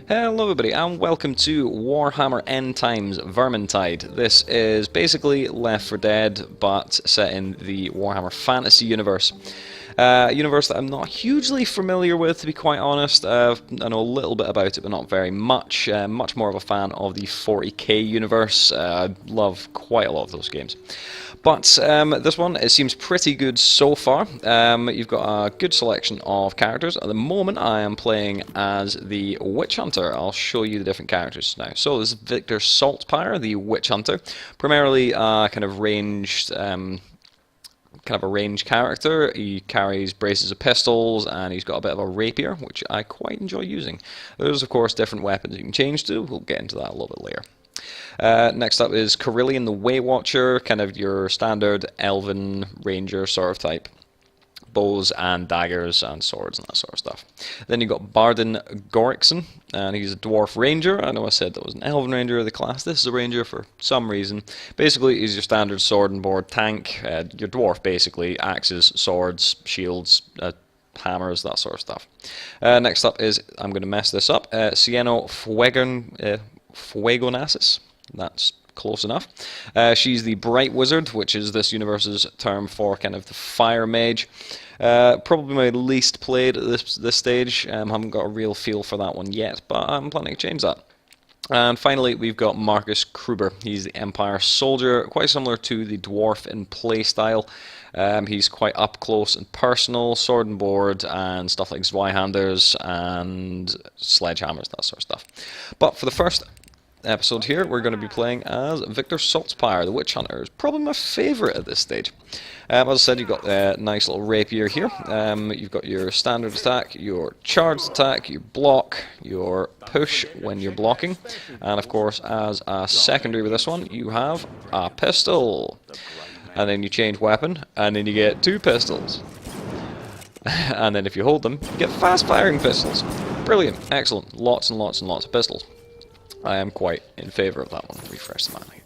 Hello everybody and welcome to Warhammer End Times Vermintide. This is basically Left 4 Dead but set in the Warhammer fantasy universe. A universe that I'm not hugely familiar with, to be quite honest. I know a little bit about it but not very much. Much more of a fan of the 40k universe. I love quite a lot of those games. But this one, it seems pretty good so far. You've got a good selection of characters. At the moment, I am playing as the Witch Hunter. I'll show you the different characters now. So this is Victor Saltpire, the Witch Hunter. Primarily kind of ranged... kind of a ranged character. He carries braces of pistols and he's got a bit of a rapier, which I quite enjoy using. There's of course different weapons you can change to. We'll get into that a little bit later. Next up is Carillion the Way Watcher, kind of your standard elven ranger sort of type. Bows and daggers and swords and that sort of stuff. Then you've got Bardin Gorikson, and he's a dwarf ranger. I know I said that was an elven ranger of the class. This is a ranger for some reason. Basically, he's your standard sword and board tank. Your dwarf, basically. Axes, swords, shields, hammers, that sort of stuff. Next up is, I'm going to mess this up, Sieno Fuegonasis. That's close enough. She's the Bright Wizard, which is this universe's term for kind of the Fire Mage. Probably my least played at this stage. Haven't got a real feel for that one yet, but I'm planning to change that. And finally, we've got Marcus Kruber. He's the Empire Soldier, quite similar to the Dwarf in playstyle. He's quite up close and personal, sword and board, and stuff like Zweihanders and sledgehammers, that sort of stuff. But for the first episode here, we're going to be playing as Victor Saltpire, the Witch Hunter. It's probably my favourite at this stage. As I said, you've got a nice little rapier here. You've got your standard attack, your charged attack, your block, your push when you're blocking, and of course, as a secondary with this one, you have a pistol. And then you change weapon, and then you get two pistols. And then if you hold them, you get fast-firing pistols. Brilliant, excellent, lots and lots and lots of pistols. I am quite in favour of that one. Refresh the map here.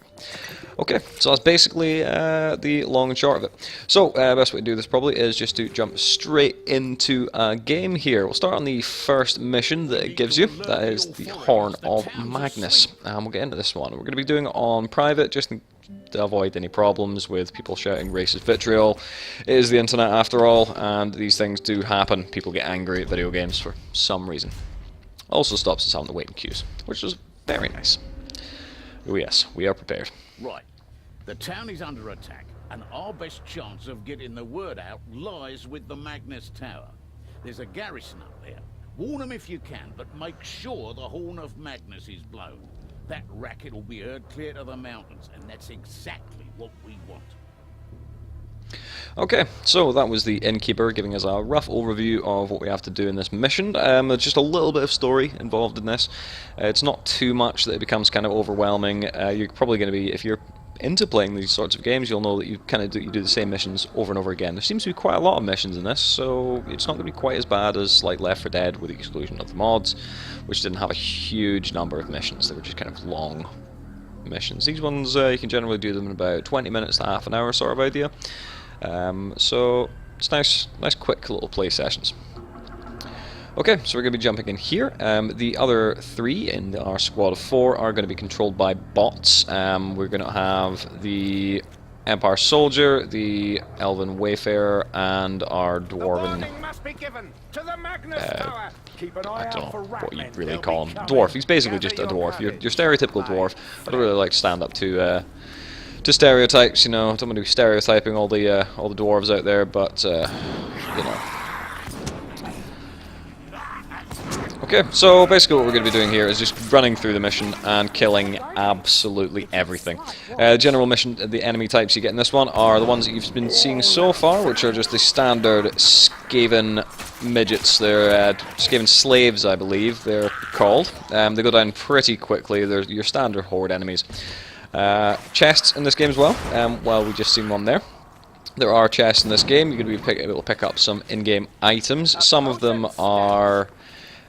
Okay, so that's basically the long and short of it. So, best way to do this probably is just to jump straight into a game here. We'll start on the first mission that it gives you. That is the Horn of Magnus. We'll get into this one. We're going to be doing it on private, just to avoid any problems with people shouting racist vitriol. It is the internet after all, and these things do happen. People get angry at video games for some reason. Also stops us having to wait in queues, which is very nice. Oh yes, we are prepared. Right. The town is under attack, and our best chance of getting the word out lies with the Magnus Tower. There's a garrison up there. Warn them if you can, but make sure the Horn of Magnus is blown. That racket will be heard clear to the mountains, and that's exactly what we want. Okay, so that was the innkeeper giving us a rough overview of what we have to do in this mission. There's just a little bit of story involved in this. It's not too much that it becomes kind of overwhelming. You're probably going to be, if you're into playing these sorts of games, you'll know that you kind of do the same missions over and over again. There seems to be quite a lot of missions in this, so it's not going to be quite as bad as like Left 4 Dead with the exclusion of the mods, which didn't have a huge number of missions. They were just kind of long missions. These ones, you can generally do them in about 20 minutes to half an hour sort of idea. So it's nice quick little play sessions. Okay, so we're going to be jumping in here. The other three in our squad of 4 are going to be controlled by bots. We're going to have the Empire Soldier, the Elven Wayfarer, and our Dwarven... I don't know what you really call him. Dwarf. He's basically just a dwarf. Your stereotypical dwarf. I don't really like to stand up to stereotypes, you know. I don't want to be stereotyping all the dwarves out there, but you know. Okay, so basically what we're going to be doing here is just running through the mission and killing absolutely everything. General mission, the enemy types you get in this one are the ones that you've been seeing so far, which are just the standard Skaven midgets. They're Skaven slaves, I believe they're called. They go down pretty quickly. They're your standard horde enemies. Chests in this game as well. Well, we just seen one there. There are chests in this game. You're going to be able to pick up some in-game items. Some of them are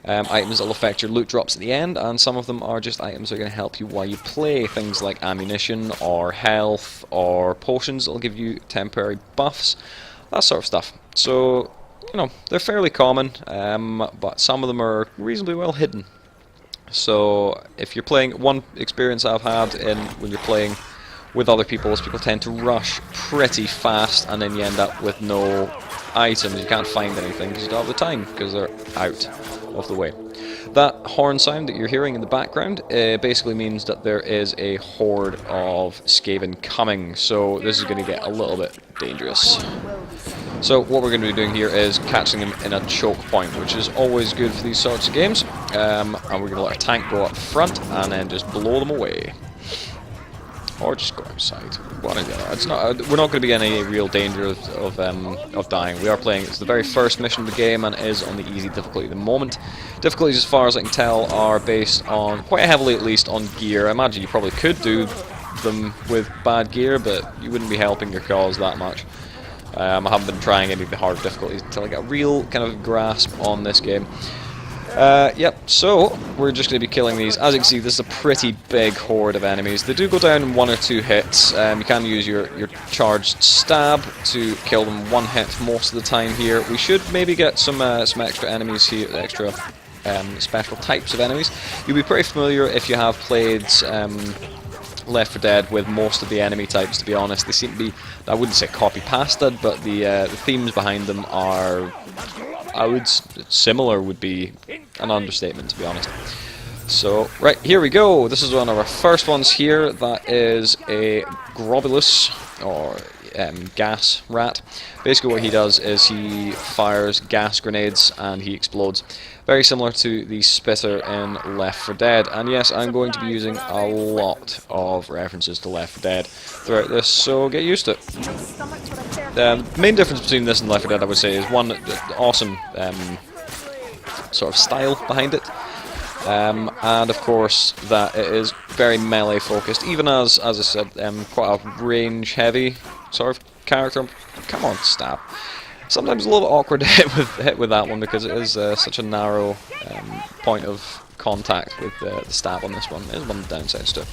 items that will affect your loot drops at the end, and some of them are just items that are going to help you while you play. Things like ammunition, or health, or potions that will give you temporary buffs. That sort of stuff. So, you know, they're fairly common, but some of them are reasonably well hidden. So if you're playing, one experience I've had in when you're playing with other people is people tend to rush pretty fast, and then you end up with no items. You can't find anything because you don't have the time because they're out of the way. That horn sound that you're hearing in the background basically means that there is a horde of Skaven coming, so this is going to get a little bit dangerous. So what we're going to be doing here is catching them in a choke point, which is always good for these sorts of games, and we're going to let our tank go up front and then just blow them away. Or just go outside. One or the other. It's not. We're not going to be in any real danger of dying. We are playing. It's the very first mission of the game and is on the easy difficulty at the moment. Difficulties, as far as I can tell, are based on quite heavily, at least, on gear. I imagine you probably could do them with bad gear, but you wouldn't be helping your cause that much. I haven't been trying any of the hard difficulties until I get a real kind of grasp on this game. Yep, so we're just going to be killing these. As you can see, this is a pretty big horde of enemies. They do go down in 1 or 2 hits. You can use your charged stab to kill them 1 hit most of the time here. We should maybe get some extra enemies here, extra special types of enemies. You'll be pretty familiar if you have played Left 4 Dead with most of the enemy types, to be honest. They seem to be, I wouldn't say copy-pasted, but the themes behind them are, similar would be an understatement, to be honest. So, right, here we go. This is one of our first ones here. That is a Grobulus, or gas rat. Basically what he does is he fires gas grenades and he explodes. Very similar to the spitter in Left 4 Dead. And yes, I'm going to be using a lot of references to Left 4 Dead throughout this, so get used to it. The main difference between this and Left 4 Dead, I would say, is one, the awesome sort of style behind it. And of course that it is very melee focused, even as I said, quite a range heavy sort of character. Come on, stab. Sometimes a little awkward to hit with that one because it is such a narrow point of contact with the stab on this one. There's one of the downsides to it.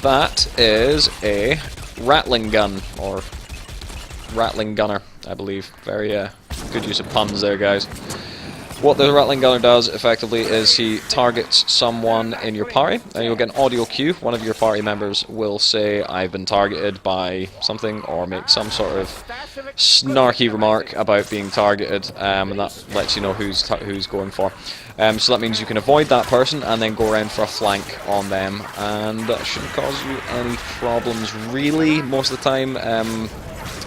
That is a rattling gun, or rattling gunner, I believe. Very good use of puns there, guys. What the rattling gunner does, effectively, is he targets someone in your party, and you'll get an audio cue. One of your party members will say, "I've been targeted by something," or make some sort of snarky remark about being targeted, and that lets you know who's going for. So that means you can avoid that person and then go around for a flank on them, and that shouldn't cause you any problems, really, most of the time.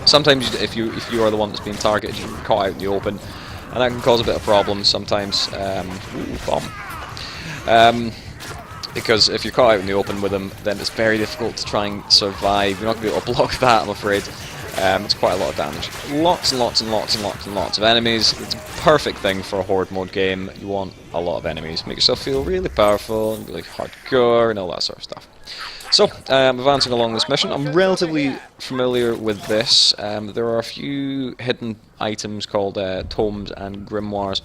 Sometimes, if you are the one that's being targeted, you're caught out in the open, and that can cause a bit of problems sometimes. Because if you're caught out in the open with them, then it's very difficult to try and survive. You're not going to be able to block that, I'm afraid. It's quite a lot of damage. Lots and lots and lots and lots and lots of enemies. It's a perfect thing for a horde mode game. You want a lot of enemies. Make yourself feel really powerful, and be like hardcore, and all that sort of stuff. So, advancing along this mission, I'm relatively familiar with this. There are a few hidden items called tomes and grimoires.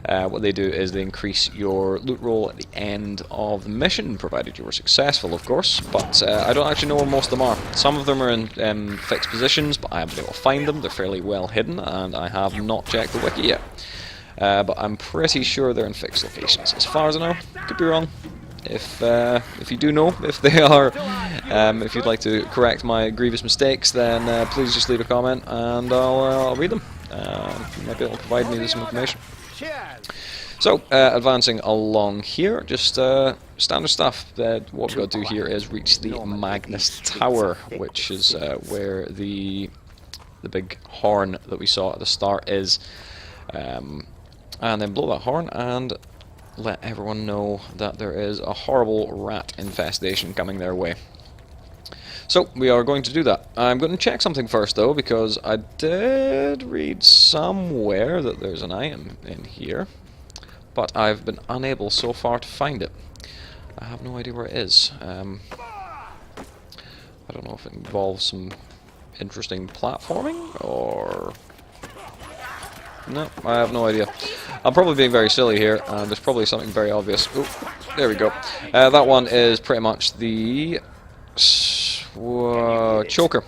What they do is they increase your loot roll at the end of the mission, provided you were successful, of course. But I don't actually know where most of them are. Some of them are in fixed positions, but I haven't been able to find them. They're fairly well hidden, and I have not checked the wiki yet. But I'm pretty sure they're in fixed locations. As far as I know, could be wrong. If you do know if they are, if you'd like to correct my grievous mistakes, then please just leave a comment and I'll read them. You might be able to provide me with some information. So, advancing along here, just standard stuff. What we've got to do here is reach the Magnus Tower, which is where the big horn that we saw at the start is, and then blow that horn and let everyone know that there is a horrible rat infestation coming their way. So, we are going to do that. I'm going to check something first, though, because I did read somewhere that there's an item in here, but I've been unable so far to find it. I have no idea where it is. I don't know if it involves some interesting platforming, or... No, I have no idea. I'm probably being very silly here, and there's probably something very obvious. Oh, there we go. That one is pretty much the choker.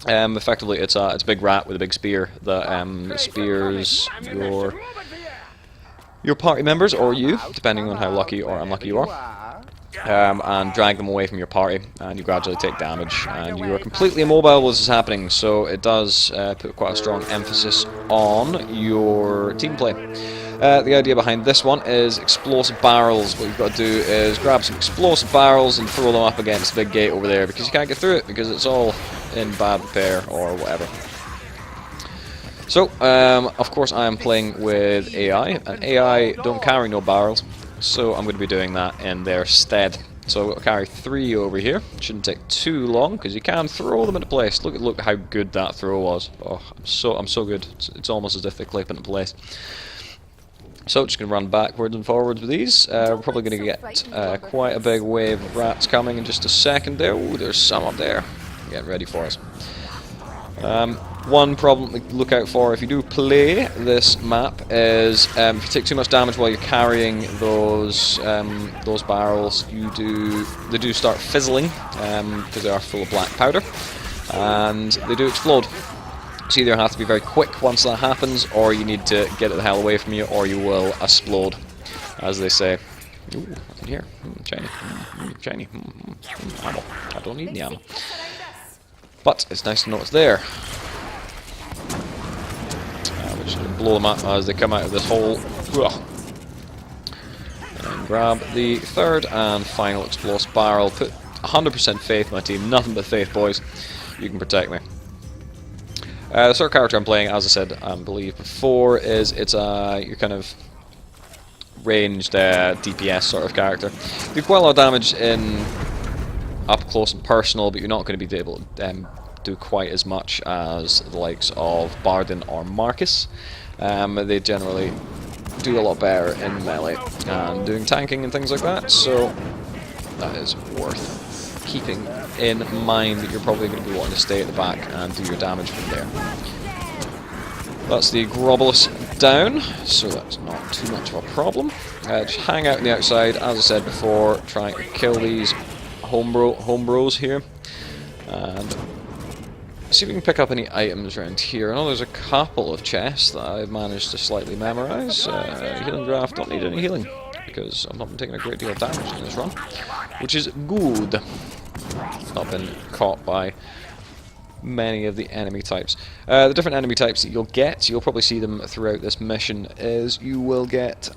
Effectively, it's a big rat with a big spear that spears your your party members, or you, depending on how lucky or unlucky you are, and drag them away from your party, and you gradually take damage, and you are completely immobile while this is happening, so it does put quite a strong emphasis on your team play. The idea behind this one is explosive barrels. What you've got to do is grab some explosive barrels and throw them up against the big gate over there, because you can't get through it, because it's all in bad repair or whatever. So, of course I am playing with AI, and AI don't carry no barrels, so I'm going to be doing that in their stead. So I'll carry 3 over here. Shouldn't take too long, because you can throw them into place. Look how good that throw was. Oh, I'm so good. It's almost as if they clip into place. So just going to run backwards and forwards with these. We're probably going to get quite a big wave of rats coming in just a second there. Ooh, there's some up there. Get ready for us. One problem to look out for if you do play this map is if you take too much damage while you're carrying those barrels, they do start fizzling because they are full of black powder, and they do explode. So you either have to be very quick once that happens, or you need to get it the hell away from you, or you will explode, as they say. Ooh, what's in here? Shiny. Shiny. Ammo. I don't need any ammo. But it's nice to know it's there. We're just going to blow them up as they come out of this hole. And grab the third and final explosive barrel. Put 100% faith in my team. Nothing but faith, boys. You can protect me. The sort of character I'm playing, as I said, I believe before, is it's your kind of ranged DPS sort of character. You do quite a lot of damage in up close and personal, but you're not going to be able to do quite as much as the likes of Bardin or Marcus. They generally do a lot better in melee and doing tanking and things like that, so that is worth keeping in mind, that you're probably going to be wanting to stay at the back and do your damage from there. That's the Grobolus down, so that's not too much of a problem. Just hang out on the outside, as I said before, trying to kill these homebros here, and see if we can pick up any items around here. I know there's a couple of chests that I've managed to slightly memorize. Healing draft, don't need any healing, because I've not been taking a great deal of damage in this run, which is good. Not been caught by many of the enemy types. The different enemy types that you'll probably see them throughout this mission, is you will get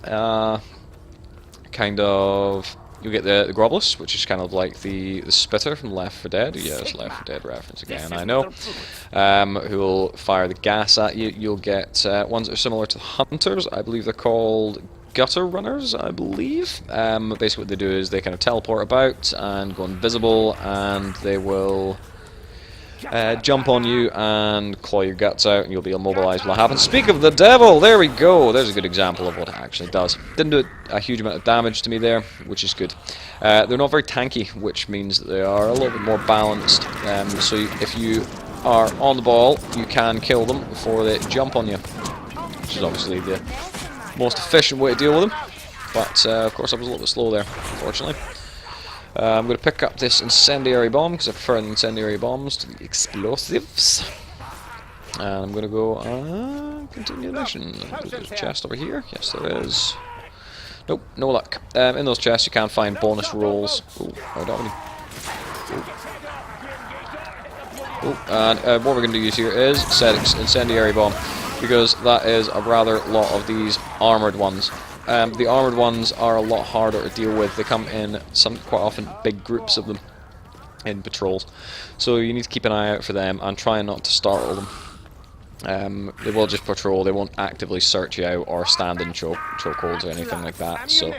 you'll get the Grobolus, which is kind of like the Spitter from Left 4 Dead. Yes, Left 4 Dead reference again, I know. Who will fire the gas at you. You'll get ones that are similar to the Hunters. I believe they're called Gutter Runners, I believe. Basically what they do is they kind of teleport about and go invisible, and they will jump on you and claw your guts out, and you'll be immobilized when that happens. Speak of the devil, there we go. There's a good example of what it actually does. Didn't do a huge amount of damage to me there, which is good. They're not very tanky, which means that they are a little bit more balanced. So if you are on the ball, you can kill them before they jump on you, which is obviously the most efficient way to deal with them. But of course I was a little bit slow there, unfortunately. I'm going to pick up this incendiary bomb, because I prefer the incendiary bombs to the explosives. And I'm going to go continue the mission. There's a chest over here. Yes, there is. Nope, no luck. In those chests you can find bonus rolls. Ooh, I don't really. Ooh, and what we're going to use here is set incendiary bomb, because that is a rather lot of these armoured ones. The armoured ones are a lot harder to deal with. They come in quite often big groups of them in patrols, so you need to keep an eye out for them and try not to startle them. They will just patrol, they won't actively search you out or stand in chokeholds or anything like that, so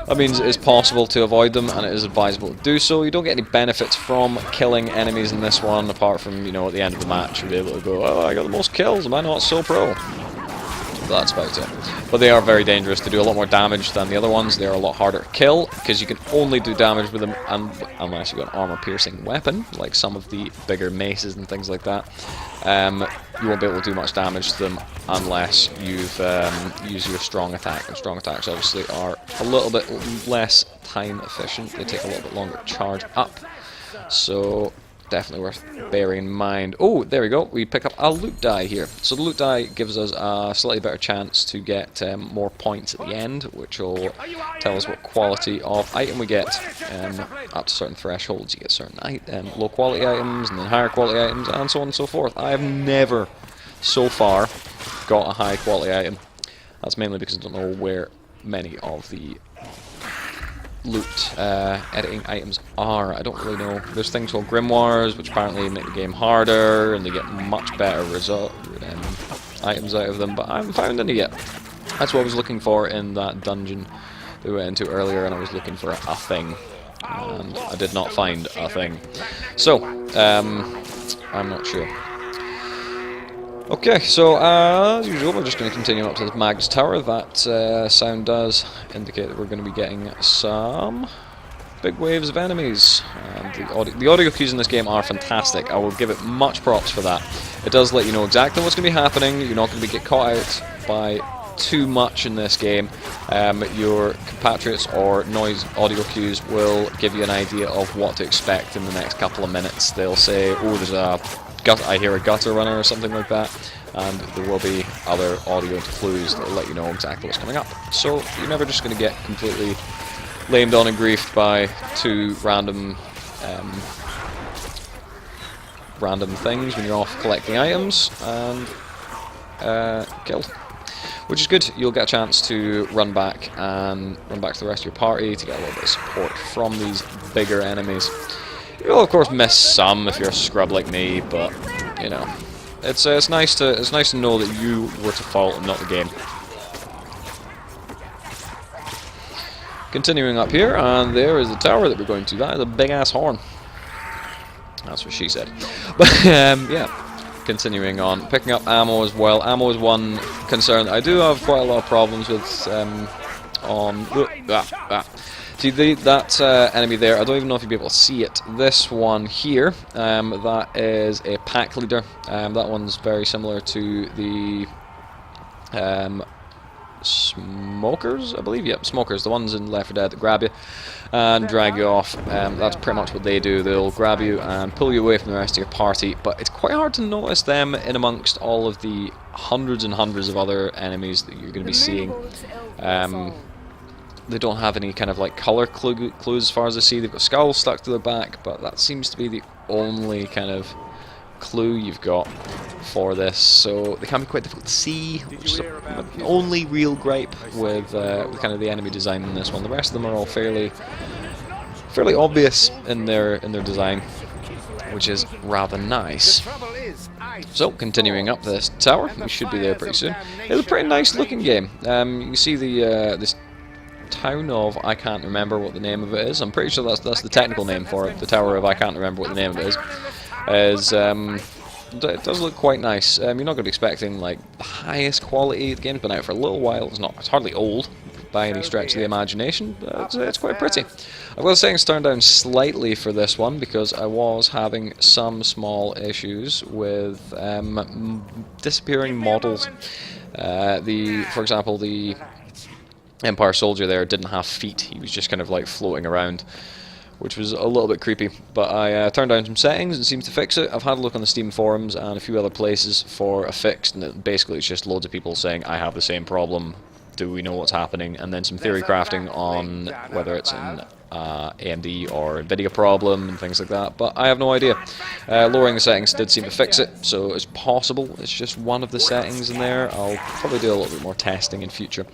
that means it is possible to avoid them, and it is advisable to do so. You don't get any benefits from killing enemies in this one, apart from, you know, at the end of the match you'll be able to go, oh, I got the most kills, am I not so pro? That's about it. But they are very dangerous. They do a lot more damage than the other ones. They are a lot harder to kill, because you can only do damage with them unless you've got an armor-piercing weapon, like some of the bigger maces and things like that. You won't be able to do much damage to them unless you've used your strong attack. And strong attacks obviously are a little bit less time efficient. They take a little bit longer to charge up. So definitely worth bearing in mind. Oh, there we go. We pick up a loot die here. So the loot die gives us a slightly better chance to get more points at the end, which will tell us what quality of item we get. Up to certain thresholds, you get certain low quality items, and then higher quality items, and so on and so forth. I have never, so far, got a high quality item. That's mainly because I don't know where many of the loot editing items are. I don't really know. There's things called grimoires, which apparently make the game harder, and they get much better items out of them, but I haven't found any yet. That's what I was looking for in that dungeon that we went into earlier, and I was looking for a thing, and I did not find a thing. So, I'm not sure. Okay, so as usual, we're just going to continue up to the Magus Tower. That sound does indicate that we're going to be getting some big waves of enemies. And the audio cues in this game are fantastic. I will give it much props for that. It does let you know exactly what's going to be happening. You're not going to get caught out by too much in this game. Your compatriots or noise audio cues will give you an idea of what to expect in the next couple of minutes. They'll say, oh, there's I hear a gutter runner or something like that, and there will be other audio clues that will let you know exactly what's coming up. So you're never just going to get completely lamed on and griefed by two random things when you're off collecting items and killed. Which is good. You'll get a chance to run back to the rest of your party to get a little bit of support from these bigger enemies. You'll of course miss some if you're a scrub like me, but you know, it's nice to know that you were to fault and not the game. Continuing up here, and there is the tower that we're going to. That is a big ass horn. That's what she said. But yeah. Continuing on, picking up ammo as well. Ammo is one concern I do have quite a lot of problems with. See, that enemy there, I don't even know if you'll be able to see it. This one here, that is a pack leader. That one's very similar to the smokers, I believe. Yep, smokers, the ones in Left 4 Dead that grab you and drag you off. That's pretty much what they do. They'll grab you and pull you away from the rest of your party, but it's quite hard to notice them in amongst all of the hundreds and hundreds of other enemies that you're going to be seeing. They don't have any kind of like colour clues as far as I see. They've got skulls stuck to their back, but that seems to be the only kind of clue you've got for this, so they can be quite difficult to see, which is the only real gripe with kind of the enemy design in this one. The rest of them are all fairly obvious in their design, which is rather nice. So, continuing up this tower, we should be there pretty soon. It's a pretty nice looking game. You can see this town of, I can't remember what the name of it is. I'm pretty sure that's the technical name for it. The Tower of I can't remember what the name of it is. It does look quite nice. You're not going to be expecting like the highest quality. The game's been out for a little while. It's hardly old by any stretch of the imagination, but it's quite pretty. I've got the settings turned down slightly for this one because I was having some small issues with disappearing models. For example, the Empire soldier there didn't have feet. He was just kind of like floating around, which was a little bit creepy. But I turned down some settings and seemed to fix it. I've had a look on the Steam forums and a few other places for a fix, and basically it's just loads of people saying, I have the same problem, do we know what's happening? And then some theory crafting on whether it's an AMD or NVIDIA problem and things like that, but I have no idea. Lowering the settings did seem to fix it, so it's possible it's just one of the settings in there. I'll probably do a little bit more testing in future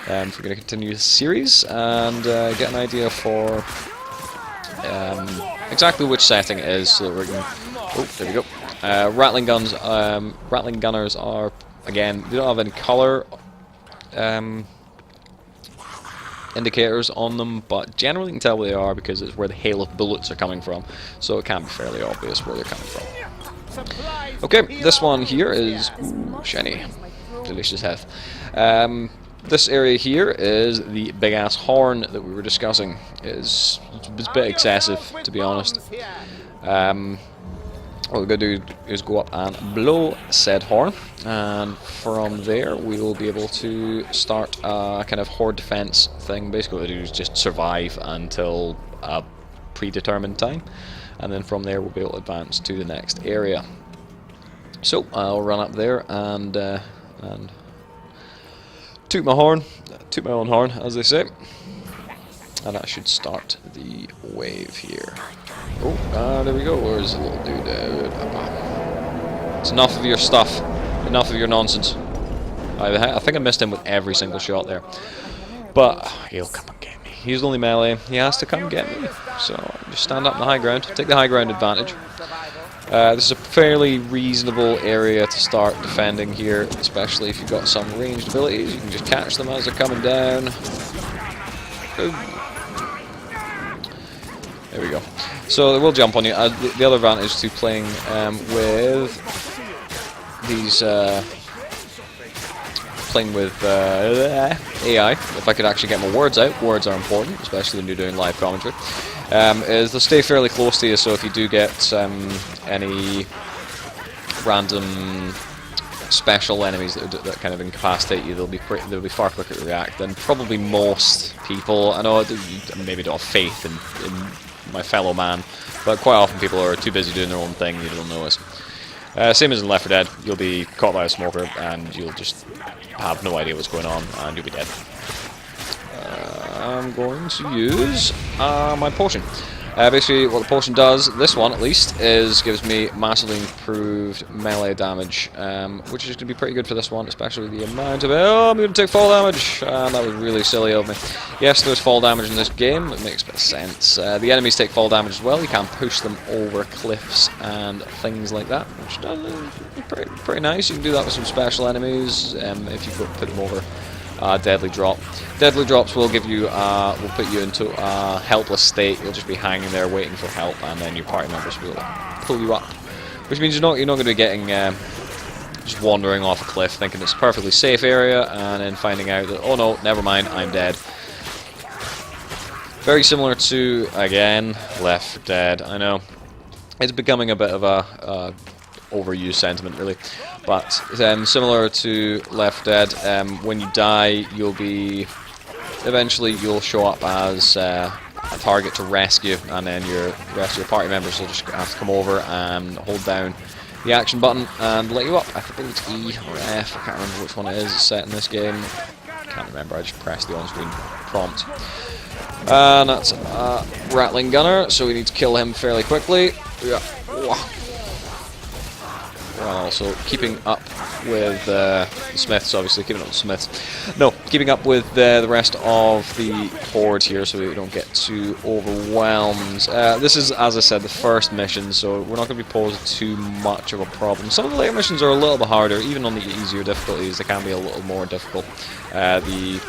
if we're going to continue the series and get an idea for exactly which setting it is, so that we're going to... Oh, there we go. Rattling gunners are, again, they don't have any colour indicators on them, but generally you can tell where they are because it's where the hail of bullets are coming from, so it can be fairly obvious where they're coming from. Okay, this one here is... Ooh, shiny. Delicious health. This area here is the big-ass horn that we were discussing. It's a bit excessive, to be honest. What we're going to do is go up and blow said horn, and from there we will be able to start a kind of horde defense thing. Basically what we do is just survive until a predetermined time, and then from there we'll be able to advance to the next area. So I'll run up there and toot my own horn, as they say, and that should start the wave here. Oh, there we go. Where's the little dude? It's enough of your stuff, enough of your nonsense. I think I missed him with every single shot there, but he'll come and get me. He's only melee. He has to come and get me. So just stand up in the high ground, take the high ground advantage. This is a fairly reasonable area to start defending here, especially if you've got some ranged abilities. You can just catch them as they're coming down. There we go. So we'll jump on you. The other advantage to playing with these, playing with AI, if I could actually get my words out. Words are important, especially when you're doing live commentary. Is they'll stay fairly close to you, so if you do get any random special enemies that kind of incapacitate you, they'll be far quicker to react than probably most people. I know maybe don't have faith in my fellow man, but quite often people are too busy doing their own thing, you don't notice. Same as in Left 4 Dead, you'll be caught by a smoker and you'll just have no idea what's going on and you'll be dead. I'm going to use my potion. Basically what the potion does, this one at least, is gives me massively improved melee damage, which is going to be pretty good for this one, especially the amount of... Oh, I'm going to take fall damage! That was really silly of me. Yes, there's fall damage in this game, it makes a bit of sense. The enemies take fall damage as well, you can push them over cliffs and things like that, which is pretty nice. You can do that with some special enemies, if you put them over deadly drop. Deadly drops will give you, will put you into a helpless state. You'll just be hanging there waiting for help, and then your party members will pull you up. Which means you're not going to be getting just wandering off a cliff, thinking it's a perfectly safe area, and then finding out that, oh no, never mind, I'm dead. Very similar to, again, Left 4 Dead. I know it's becoming a bit of a overused sentiment, really. But similar to Left 4 Dead, when you die, eventually you'll show up as a target to rescue, and then the rest of your party members will just have to come over and hold down the action button and let you up. I think it's E or F, I can't remember which one it is. It's set in this game. Can't remember, I just pressed the on-screen prompt. And that's a Rattling Gunner, so we need to kill him fairly quickly. Yeah. Well, also keeping up with the Smiths, obviously, keeping up with the Smiths. No, keeping up with the rest of the horde here so we don't get too overwhelmed. This is, as I said, the first mission, so we're not going to be posing too much of a problem. Some of the later missions are a little bit harder, even on the easier difficulties, they can be a little more difficult. The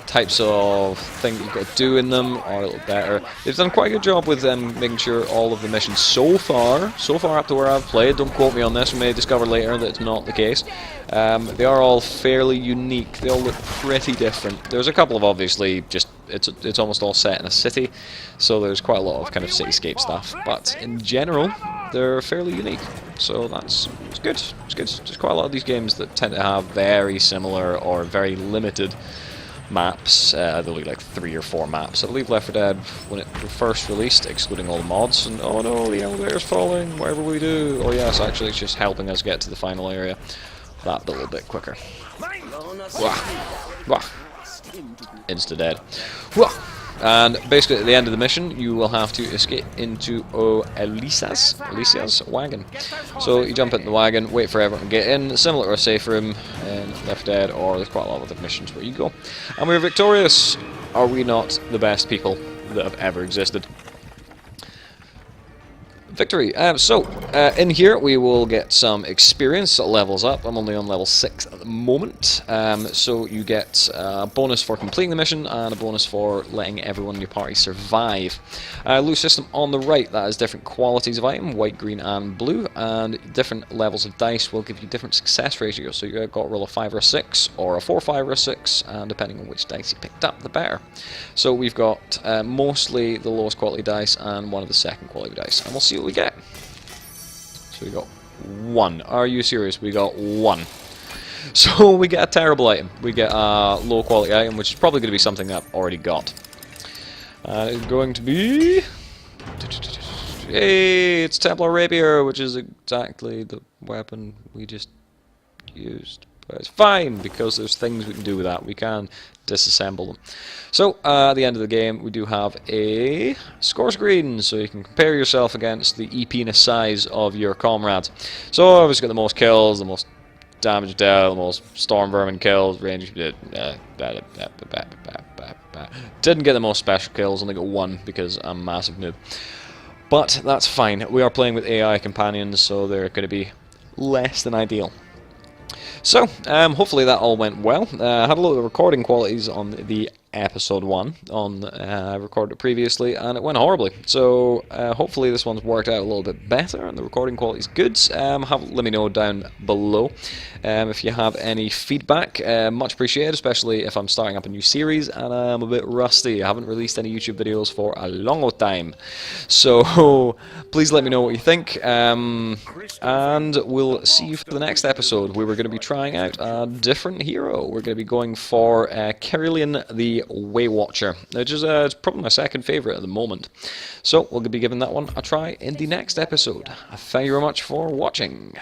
types of things you've got to do in them are a little better. They've done quite a good job with making sure all of the missions so far up to where I've played, don't quote me on this, we may discover later that it's not the case, they are all fairly unique. They all look pretty different. There's a couple of obviously just it's almost all set in a city, so there's quite a lot of kind of cityscape stuff, but in general they're fairly unique, so it's good. It's good. There's quite a lot of these games that tend to have very similar or very limited maps. There'll be like 3 or 4 maps. I believe Left 4 Dead, when it was first released, excluding all the mods, and oh no, the elevator's falling, whatever we do. Oh yes, actually it's just helping us get to the final area that little bit quicker. Wah. Wah. Insta-dead. Wah. And basically at the end of the mission you will have to escape into Alicia's wagon. So you jump into the wagon, wait for everyone to get in, similar to a safe room in Left 4 Dead, or there's quite a lot of other missions where you go. And we're victorious! Are we not the best people that have ever existed? Victory. In here we will get some experience levels up. I'm only on level 6 at the moment. So you get a bonus for completing the mission and a bonus for letting everyone in your party survive. Loot system on the right, that is different qualities of item, white, green and blue, and different levels of dice will give you different success ratios. So you've got to roll a 5 or a 6, or a 4, 5 or a 6, and depending on which dice you picked up, the better. So we've got mostly the lowest quality dice and one of the second quality dice, and we'll see what we get. So we got 1. Are you serious? We got 1. So we get a terrible item. We get a low quality item, which is probably going to be something I've already got. It's going to be... Hey, it's Templar Rapier, which is exactly the weapon we just used. But it's fine, because there's things we can do with that. We can disassemble them. So, at the end of the game, we do have a score screen, so you can compare yourself against the EP-ness size of your comrades. So, obviously got the most kills, the most damage dealt, the most storm vermin kills, range... Didn't get the most special kills, only got 1, because I'm a massive noob. But that's fine. We are playing with AI companions, so they're going to be less than ideal. So, hopefully that all went well. I had a lot of recording qualities on the episode 1, I recorded it previously, and it went horribly. So, hopefully this one's worked out a little bit better, and the recording quality's good. Let me know down below if you have any feedback. Much appreciated, especially if I'm starting up a new series, and I'm a bit rusty. I haven't released any YouTube videos for a long time. So, please let me know what you think, and we'll see you for the next episode, where we're going to be trying out a different hero. We're going to be going for Carillion the Waywatcher, which is probably my second favourite at the moment. So we'll be giving that one a try in the next episode. Thank you very much for watching.